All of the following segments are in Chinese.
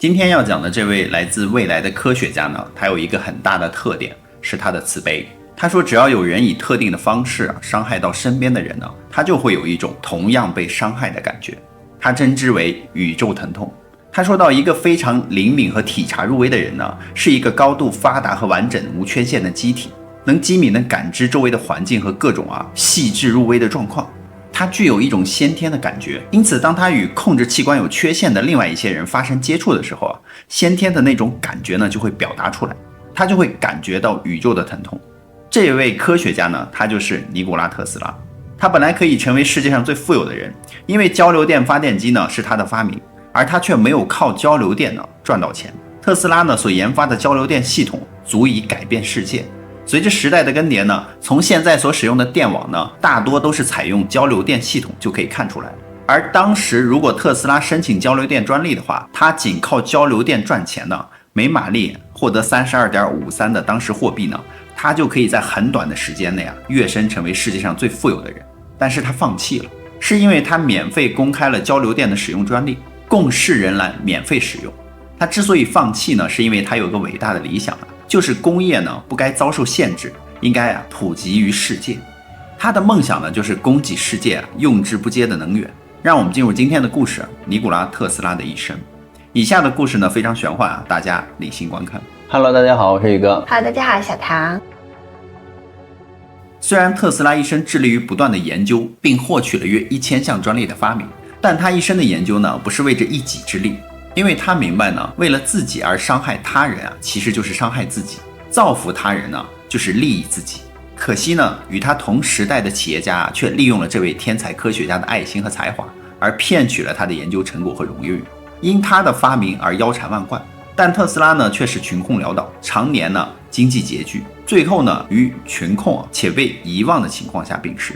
今天要讲的这位来自未来的科学家呢，他有一个很大的特点，是他的慈悲。他说只要有人以特定的方式伤害到身边的人呢，他就会有一种同样被伤害的感觉，他称之为宇宙疼痛。他说到一个非常灵敏和体察入微的人呢，是一个高度发达和完整无缺陷的机体，能机敏地感知周围的环境和各种细致入微的状况。他具有一种先天的感觉，因此当他与控制器官有缺陷的另外一些人发生接触的时候先天的那种感觉呢就会表达出来，他就会感觉到宇宙的疼痛。这位科学家呢，他就是尼古拉特斯拉。他本来可以成为世界上最富有的人，因为交流电发电机呢是他的发明，而他却没有靠交流电呢赚到钱。特斯拉呢所研发的交流电系统足以改变世界。随着时代的更迭呢，从现在所使用的电网呢，大多都是采用交流电系统就可以看出来。而当时如果特斯拉申请交流电专利的话，他仅靠交流电赚钱呢，每马力获得 32.53 的当时货币呢，他就可以在很短的时间内跃升成为世界上最富有的人。但是他放弃了，是因为他免费公开了交流电的使用专利，供世人来免费使用。他之所以放弃呢，是因为他有个伟大的理想就是工业呢不该遭受限制，应该普及于世界。他的梦想呢就是供给世界用之不竭的能源。让我们进入今天的故事，尼古拉特斯拉的一生。以下的故事呢非常玄幻大家理性观看。 Hello， 大家好，我是宇哥。Hello， 大家好，小唐。虽然特斯拉一生致力于不断的研究，并获取了约1000项专利的发明，但他一生的研究呢不是为这一己之利，因为他明白呢，为了自己而伤害他人其实就是伤害自己；造福他人呢，就是利益自己。可惜呢，与他同时代的企业家却利用了这位天才科学家的爱心和才华，而骗取了他的研究成果和荣誉，因他的发明而腰缠万贯。但特斯拉呢，却是穷困潦倒，常年呢经济拮据，最后呢于群控且被遗忘的情况下病逝。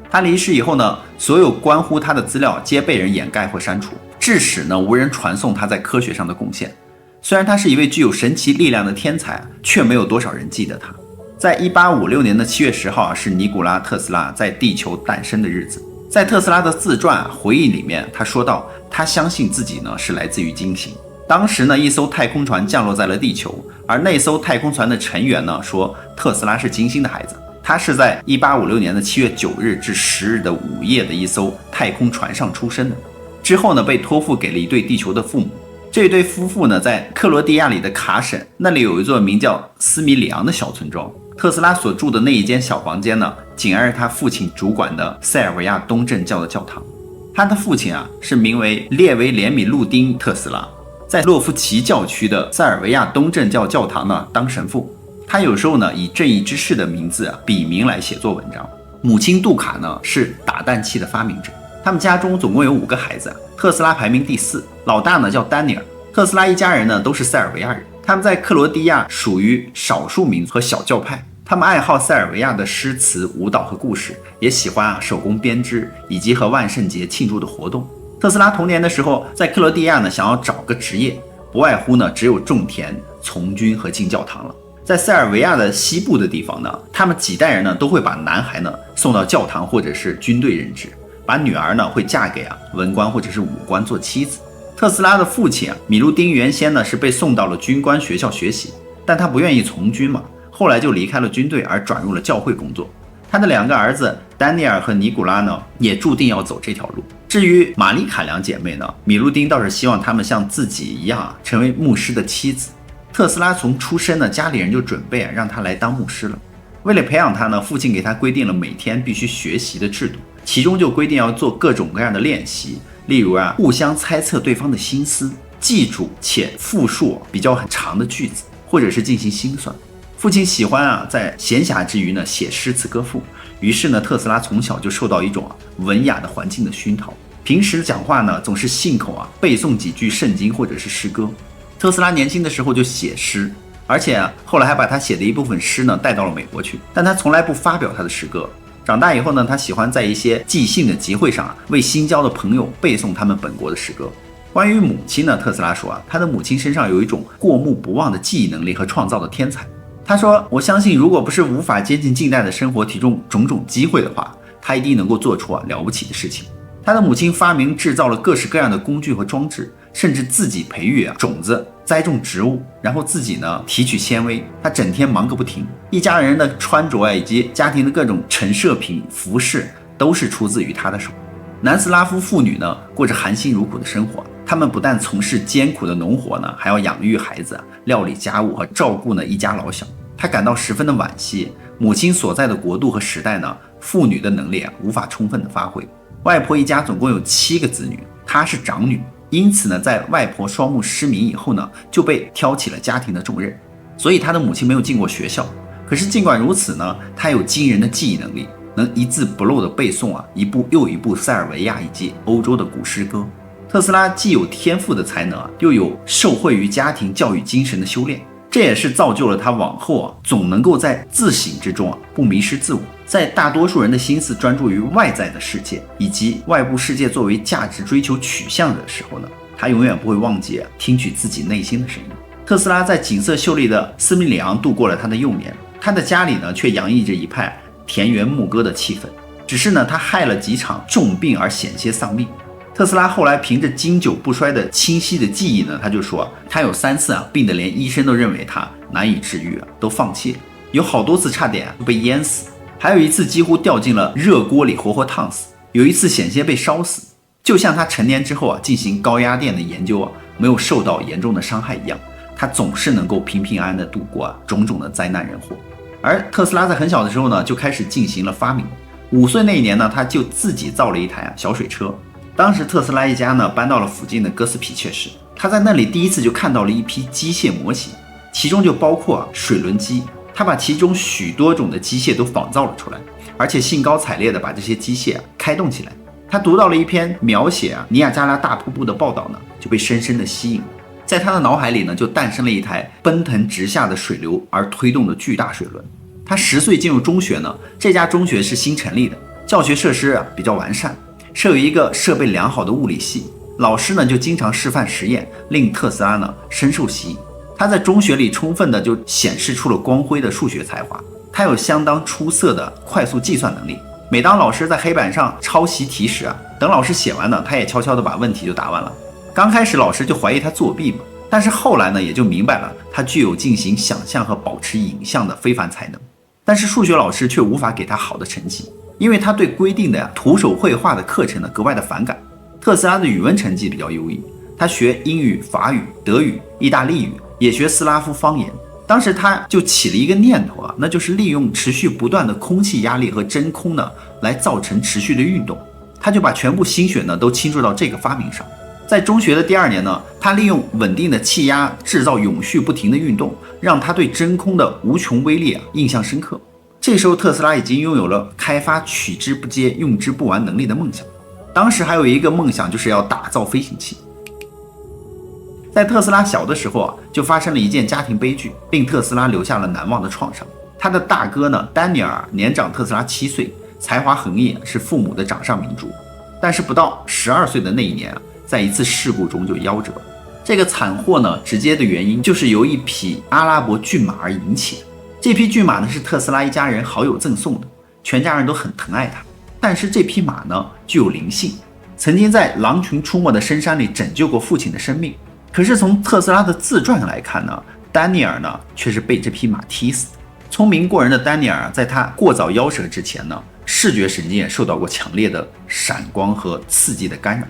他离世以后呢，所有关乎他的资料皆被人掩盖或删除，致使呢无人传颂他在科学上的贡献。虽然他是一位具有神奇力量的天才，却没有多少人记得他。在1856年的7月10号是尼古拉特斯拉在地球诞生的日子。在特斯拉的自传回忆里面，他说到他相信自己呢是来自于金星。当时呢，一艘太空船降落在了地球，而那艘太空船的成员呢说特斯拉是金星的孩子。他是在1856年的7月9日至10日的午夜的一艘太空船上出生的。之后呢，被托付给了一对地球的父母。这对夫妇呢，在克罗地亚里的卡省，那里有一座名叫斯米里昂的小村庄。特斯拉所住的那一间小房间呢，仅挨着他父亲主管的塞尔维亚东正教的教堂。他的父亲是名为列维连米路丁特斯拉，在洛夫齐教区的塞尔维亚东正教教堂呢当神父。他有时候呢以正义之士的名字笔名来写作文章。母亲杜卡呢是打蛋器的发明者。他们家中总共有5个孩子，特斯拉排名第4，老大呢叫丹尼尔。特斯拉一家人呢都是塞尔维亚人，他们在克罗地亚属于少数民族和小教派。他们爱好塞尔维亚的诗词、舞蹈和故事，也喜欢手工编织以及和万圣节庆祝的活动。特斯拉童年的时候在克罗地亚呢想要找个职业，不外乎呢只有种田、从军和进教堂了。在塞尔维亚的西部的地方呢，他们几代人呢都会把男孩呢送到教堂或者是军队任职，把女儿呢会嫁给文官或者是武官做妻子。特斯拉的父亲米路丁原先呢是被送到了军官学校学习，但他不愿意从军嘛，后来就离开了军队而转入了教会工作。他的2个儿子丹尼尔和尼古拉呢也注定要走这条路。至于玛丽卡两姐妹呢，米路丁倒是希望他们像自己一样成为牧师的妻子。特斯拉从出生呢，家里人就准备让他来当牧师了。为了培养他呢，父亲给他规定了每天必须学习的制度，其中就规定要做各种各样的练习，例如互相猜测对方的心思，记住且复述比较很长的句子，或者是进行心算。父亲喜欢在闲暇之余呢写诗词歌赋，于是呢特斯拉从小就受到一种文雅的环境的熏陶，平时讲话呢总是信口背诵几句圣经或者是诗歌。特斯拉年轻的时候就写诗，而且后来还把他写的一部分诗呢带到了美国去，但他从来不发表他的诗歌。长大以后呢，他喜欢在一些即兴的集会上为新交的朋友背诵他们本国的诗歌。关于母亲呢，特斯拉说他的母亲身上有一种过目不忘的记忆能力和创造的天才。他说，我相信如果不是无法接近近代的生活提供种种机会的话，他一定能够做出了不起的事情。他的母亲发明制造了各式各样的工具和装置，甚至自己培育种子，栽种植物，然后自己呢提取纤维。他整天忙个不停，一家人的穿着以及家庭的各种陈设品、服饰都是出自于他的手。南斯拉夫妇女呢过着含辛茹苦的生活，他们不但从事艰苦的农活呢，还要养育孩子、料理家务和照顾呢一家老小。他感到十分的惋惜，母亲所在的国度和时代呢，妇女的能力无法充分的发挥。外婆一家总共有7个子女，她是长女，因此呢，在外婆双目失明以后呢，就被挑起了家庭的重任。所以她的母亲没有进过学校，可是尽管如此呢，她有惊人的记忆能力，能一字不漏的背诵一部又一部塞尔维亚以及欧洲的古诗歌。特斯拉既有天赋的才能又有受惠于家庭教育精神的修炼，这也是造就了他往后总能够在自省之中不迷失自我。在大多数人的心思专注于外在的世界以及外部世界作为价值追求取向的时候呢，他永远不会忘记听取自己内心的声音。特斯拉在景色秀丽的斯米里昂度过了他的幼年，他的家里呢却洋溢着一派田园牧歌的气氛。只是呢，他害了几场重病而险些丧命。特斯拉后来凭着经久不衰的清晰的记忆呢，他就说他有3次病得连医生都认为他难以治愈都放弃了，有好多次差点被淹死，还有一次几乎掉进了热锅里活活烫死，有一次险些被烧死。就像他成年之后进行高压电的研究没有受到严重的伤害一样，他总是能够平平安安的度过种种的灾难人祸。而特斯拉在很小的时候呢，就开始进行了发明。5岁那一年呢，他就自己造了一台小水车。当时特斯拉一家呢搬到了附近的哥斯皮切市，他在那里第一次就看到了一批机械模型，其中就包括水轮机。他把其中许多种的机械都仿造了出来，而且兴高采烈地把这些机械开动起来。他读到了一篇描写尼亚加拉大瀑布的报道呢，就被深深地吸引了。在他的脑海里呢，就诞生了一台奔腾直下的水流而推动的巨大水轮。他10岁进入中学呢，这家中学是新成立的，教学设施比较完善，设有一个设备良好的物理系，老师呢就经常示范实验，令特斯拉呢深受吸引。他在中学里充分的就显示出了光辉的数学才华，他有相当出色的快速计算能力。每当老师在黑板上抄习题时等老师写完呢，他也悄悄的把问题就答完了。刚开始老师就怀疑他作弊嘛，但是后来呢也就明白了他具有进行想象和保持影像的非凡才能。但是数学老师却无法给他好的成绩，因为他对规定的徒手绘画的课程呢格外的反感。特斯拉的语文成绩比较优异，他学英语、法语、德语、意大利语，也学斯拉夫方言。当时他就起了一个念头那就是利用持续不断的空气压力和真空呢来造成持续的运动。他就把全部心血呢都倾注到这个发明上。在中学的第2年呢，他利用稳定的气压制造永续不停的运动，让他对真空的无穷威力印象深刻。这时候特斯拉已经拥有了开发取之不竭用之不完能力的梦想。当时还有一个梦想，就是要打造飞行器。在特斯拉小的时候就发生了一件家庭悲剧，令特斯拉留下了难忘的创伤。他的大哥呢，丹尼尔年长特斯拉7岁，才华横溢，是父母的掌上明珠。但是不到12岁的那一年在一次事故中就夭折。这个惨祸呢，直接的原因就是由一匹阿拉伯骏马而引起的。这匹骏马呢是特斯拉一家人好友赠送的，全家人都很疼爱它。但是这匹马呢具有灵性，曾经在狼群出没的深山里拯救过父亲的生命。可是从特斯拉的自传来看呢，丹尼尔呢却是被这匹马踢死的。聪明过人的丹尼尔在他过早夭折之前呢，视觉神经也受到过强烈的闪光和刺激的干扰。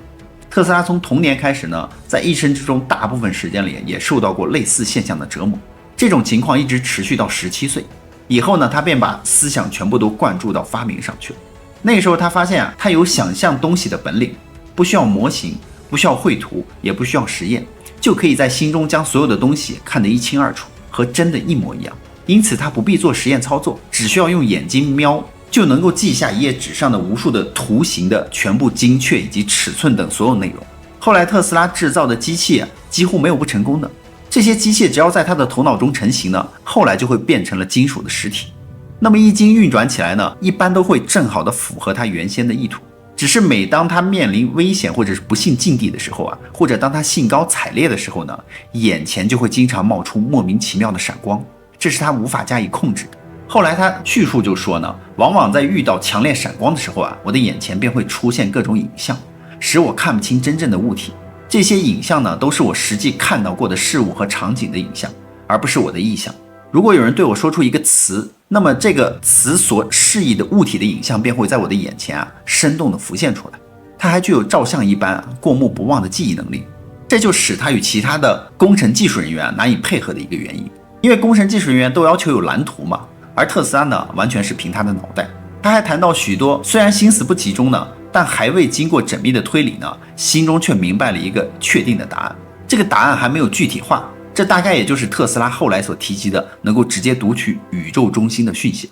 特斯拉从童年开始呢，在一生之中大部分时间里也受到过类似现象的折磨。这种情况一直持续到17岁以后呢，他便把思想全部都灌注到发明上去了。那时候他发现他有想象东西的本领，不需要模型，不需要绘图，也不需要实验，就可以在心中将所有的东西看得一清二楚，和真的一模一样。因此他不必做实验操作，只需要用眼睛瞄，就能够记下一页纸上的无数的图形的全部精确以及尺寸等所有内容。后来特斯拉制造的机器几乎没有不成功的，这些机械只要在他的头脑中成型呢，后来就会变成了金属的实体。那么一经运转起来呢，一般都会正好的符合他原先的意图。只是每当他面临危险或者是不幸境地的时候或者当他兴高采烈的时候呢，眼前就会经常冒出莫名其妙的闪光，这是他无法加以控制的。后来他叙述就说呢，往往在遇到强烈闪光的时候我的眼前便会出现各种影像，使我看不清真正的物体。这些影像呢，都是我实际看到过的事物和场景的影像，而不是我的臆想。如果有人对我说出一个词，那么这个词所示意的物体的影像便会在我的眼前生动地浮现出来。它还具有照相一般过目不忘的记忆能力，这就使它与其他的工程技术人员难以配合的一个原因。因为工程技术人员都要求有蓝图嘛，而特斯拉呢，完全是凭他的脑袋。他还谈到许多虽然心思不集中呢，但还未经过缜密的推理呢，心中却明白了一个确定的答案。这个答案还没有具体化，这大概也就是特斯拉后来所提及的能够直接读取宇宙中心的讯息。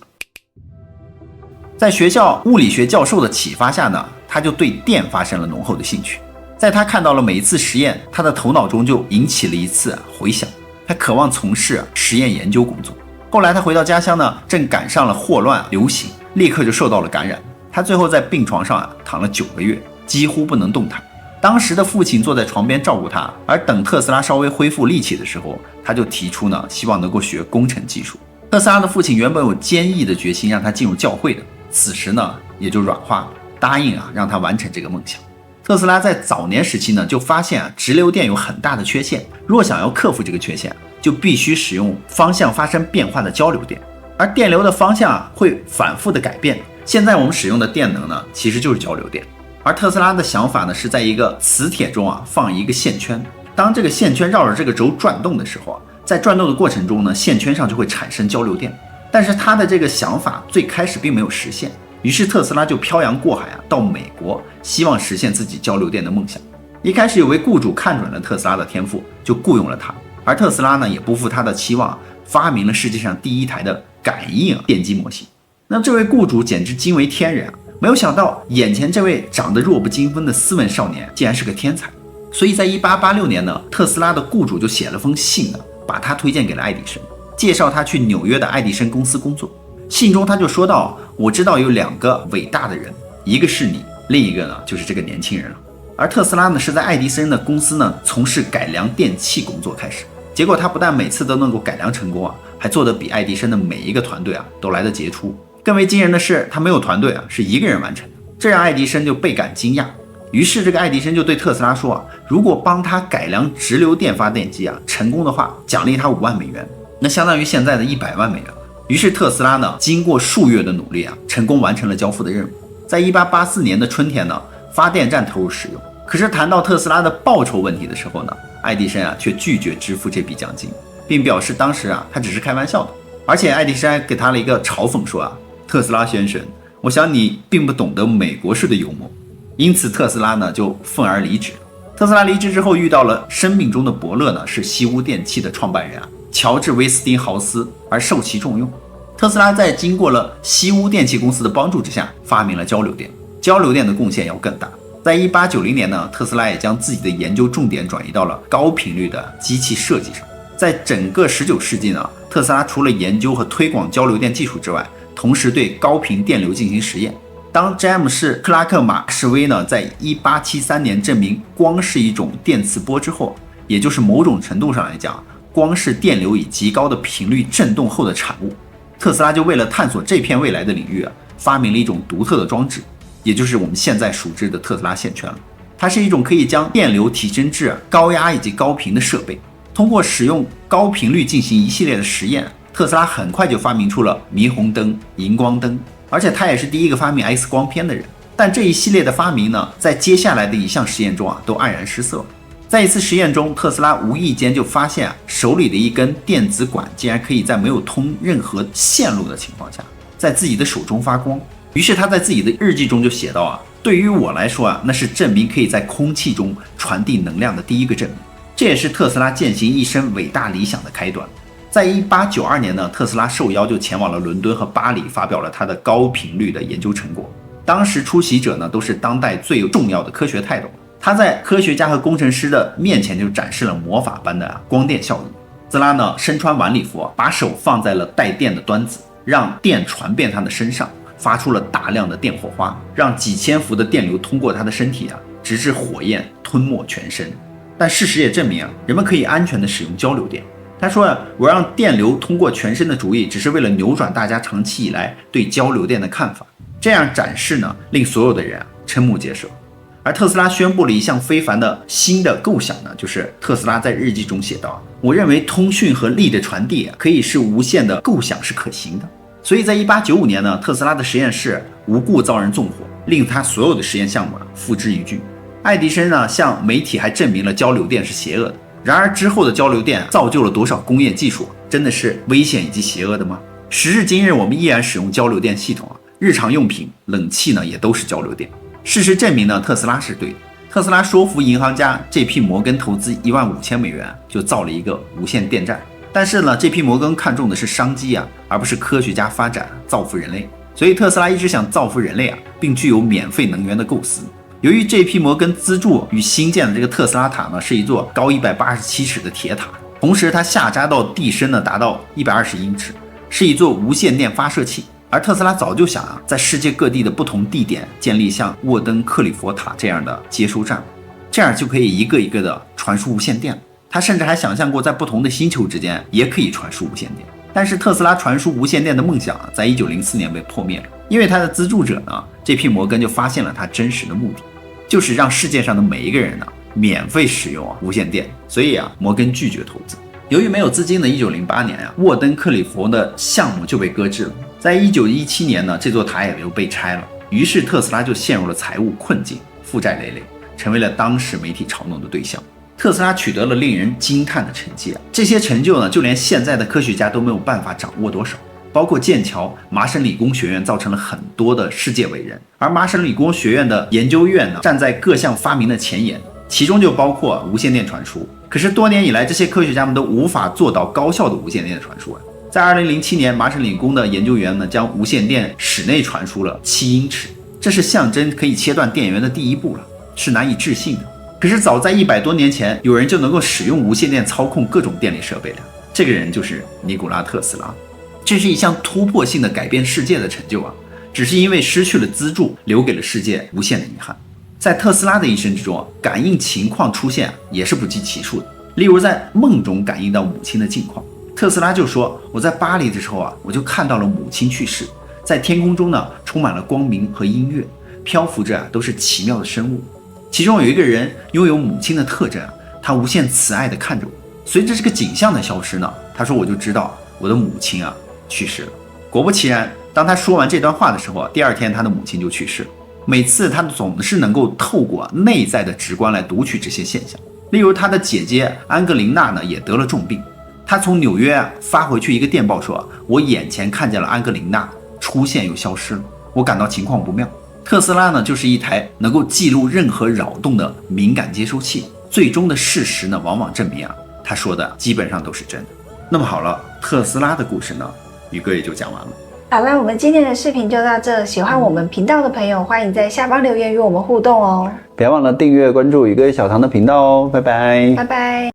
在学校物理学教授的启发下呢，他就对电发生了浓厚的兴趣。在他看到了每一次实验，他的头脑中就引起了一次回响，他渴望从事实验研究工作。后来他回到家乡呢，正赶上了霍乱流行，立刻就受到了感染。他最后在病床上躺了9个月，几乎不能动弹。当时的父亲坐在床边照顾他，而等特斯拉稍微恢复力气的时候，他就提出呢，希望能够学工程技术。特斯拉的父亲原本有坚毅的决心让他进入教会的，此时呢也就软化了，答应让他完成这个梦想。特斯拉在早年时期呢，就发现直流电有很大的缺陷，若想要克服这个缺陷，就必须使用方向发生变化的交流电，而电流的方向会反复的改变。现在我们使用的电能呢，其实就是交流电。而特斯拉的想法呢，是在一个磁铁中放一个线圈，当这个线圈绕着这个轴转动的时候在转动的过程中呢，线圈上就会产生交流电。但是他的这个想法最开始并没有实现，于是特斯拉就漂洋过海到美国，希望实现自己交流电的梦想。一开始有位雇主看准了特斯拉的天赋，就雇佣了他，而特斯拉呢也不负他的期望，发明了世界上第一台的感应电机模型。那这位雇主简直惊为天人没有想到眼前这位长得弱不禁风的斯文少年竟然是个天才。所以在1886年呢，特斯拉的雇主就写了封信呢，把他推荐给了爱迪生，介绍他去纽约的爱迪生公司工作。信中他就说到，我知道有2个伟大的人，一个是你，另一个呢就是这个年轻人了。而特斯拉呢是在爱迪生的公司呢从事改良电器工作开始，结果他不但每次都能够改良成功还做得比爱迪生的每一个团队都来得杰出。更为惊人的是，他没有团队是一个人完成的，这让爱迪生就倍感惊讶。于是这个爱迪生就对特斯拉说如果帮他改良直流电发电机成功的话，奖励他5万美元，那相当于现在的100万美元。于是特斯拉呢，经过数月的努力成功完成了交付的任务。在1884年的春天呢，发电站投入使用。可是谈到特斯拉的报酬问题的时候呢，爱迪生却拒绝支付这笔奖金，并表示当时他只是开玩笑的。而且爱迪生还给他了一个嘲讽说特斯拉先生，我想你并不懂得美国式的幽默。因此特斯拉呢就愤而离职。特斯拉离职之后遇到了生命中的伯乐呢，是西屋电器的创办人乔治·威斯汀豪斯，而受其重用。特斯拉在经过了西屋电器公司的帮助之下，发明了交流电。交流电的贡献要更大。在1890年呢，特斯拉也将自己的研究重点转移到了高频率的机器设计上。在整个19世纪呢，特斯拉除了研究和推广交流电技术之外，同时对高频电流进行实验。当詹姆士·克拉克·马士威呢，在1873年证明光是一种电磁波之后，也就是某种程度上来讲，光是电流以极高的频率振动后的产物。特斯拉就为了探索这片未来的领域发明了一种独特的装置，也就是我们现在熟知的特斯拉线圈了。它是一种可以将电流提升至高压以及高频的设备。通过使用高频率进行一系列的实验，特斯拉很快就发明出了霓虹灯、荧光灯，而且他也是第一个发明 X 光片的人。但这一系列的发明呢，在接下来的一项实验中都黯然失色。在一次实验中，特斯拉无意间就发现手里的一根电子管竟然可以在没有通任何线路的情况下，在自己的手中发光。于是他在自己的日记中就写道对于我来说那是证明可以在空气中传递能量的第一个证明。这也是特斯拉践行一生伟大理想的开端。在1892年呢，特斯拉受邀就前往了伦敦和巴黎，发表了他的高频率的研究成果。当时出席者呢，都是当代最重要的科学泰斗。他在科学家和工程师的面前就展示了魔法般的光电效应。特斯拉呢，身穿晚礼服把手放在了带电的端子，让电传遍他的身上，发出了大量的电火花，让几千伏的电流通过他的身体直至火焰吞没全身。但事实也证明人们可以安全地使用交流电。他说我让电流通过全身的主意，只是为了扭转大家长期以来对交流电的看法。这样展示呢，令所有的人瞠目结舌。而特斯拉宣布了一项非凡的新的构想呢，就是特斯拉在日记中写道：我认为通讯和力的传递可以是无限的构想是可行的。所以在1895年呢，特斯拉的实验室无故遭人纵火，令他所有的实验项目付之一炬。爱迪生呢向媒体还证明了交流电是邪恶的。然而之后的交流电造就了多少工业技术，真的是危险以及邪恶的吗？时至今日，我们依然使用交流电系统日常用品、冷气呢也都是交流电。事实证明呢，特斯拉是对的。特斯拉说服银行家JP摩根投资15000美元，就造了一个无线电站。但是呢，JP摩根看重的是商机而不是科学家发展造福人类。所以特斯拉一直想造福人类并具有免费能源的构思。由于 JP 摩根资助与新建的这个特斯拉塔呢，是一座高187尺的铁塔，同时它下扎到地深呢达到120英尺，是一座无线电发射器。而特斯拉早就想在世界各地的不同地点建立像沃登克里佛塔这样的接收站，这样就可以一个一个的传输无线电。他甚至还想象过在不同的星球之间也可以传输无线电。但是特斯拉传输无线电的梦想在1904年被破灭了，因为他的资助者呢 JP 摩根就发现了他真实的目的，就是让世界上的每一个人呢免费使用无线电。所以摩根拒绝投资。由于没有资金的1908年沃登克里佛的项目就被搁置了。在1917年呢，这座塔也就被拆了。于是特斯拉就陷入了财务困境，负债累累，成为了当时媒体嘲弄的对象。特斯拉取得了令人惊叹的成绩这些成就呢，就连现在的科学家都没有办法掌握多少。包括剑桥、麻省理工学院造成了很多的世界伟人，而麻省理工学院的研究院呢，站在各项发明的前沿，其中就包括无线电传输。可是多年以来，这些科学家们都无法做到高效的无线电的传输在2007年，麻省理工的研究员呢，将无线电室内传输了7英尺，这是象征可以切断电源的第一步了，是难以置信的。可是早在100多年前，有人就能够使用无线电操控各种电力设备了，这个人就是尼古拉特斯拉。这是一项突破性的改变世界的成就只是因为失去了资助，留给了世界无限的遗憾。在特斯拉的一生之中感应情况出现也是不计其数的。例如在梦中感应到母亲的近况，特斯拉就说，我在巴黎的时候我就看到了母亲去世，在天空中呢充满了光明和音乐，漂浮着都是奇妙的生物，其中有一个人拥有母亲的特征他无限慈爱地看着我。随着这个景象的消失呢，他说我就知道我的母亲去世了。果不其然，当他说完这段话的时候第二天他的母亲就去世了。每次他总是能够透过内在的直观来读取这些现象。例如他的姐姐安格琳娜呢也得了重病，他从纽约发回去一个电报说，我眼前看见了安格琳娜出现又消失了，我感到情况不妙。特斯拉呢就是一台能够记录任何扰动的敏感接收器，最终的事实呢往往证明他说的基本上都是真的。那么好了，特斯拉的故事呢宇哥也就讲完了。好了，我们今天的视频就到这。喜欢我们频道的朋友，欢迎在下方留言与我们互动哦。别忘了订阅关注宇哥小唐的频道哦，拜拜。拜拜。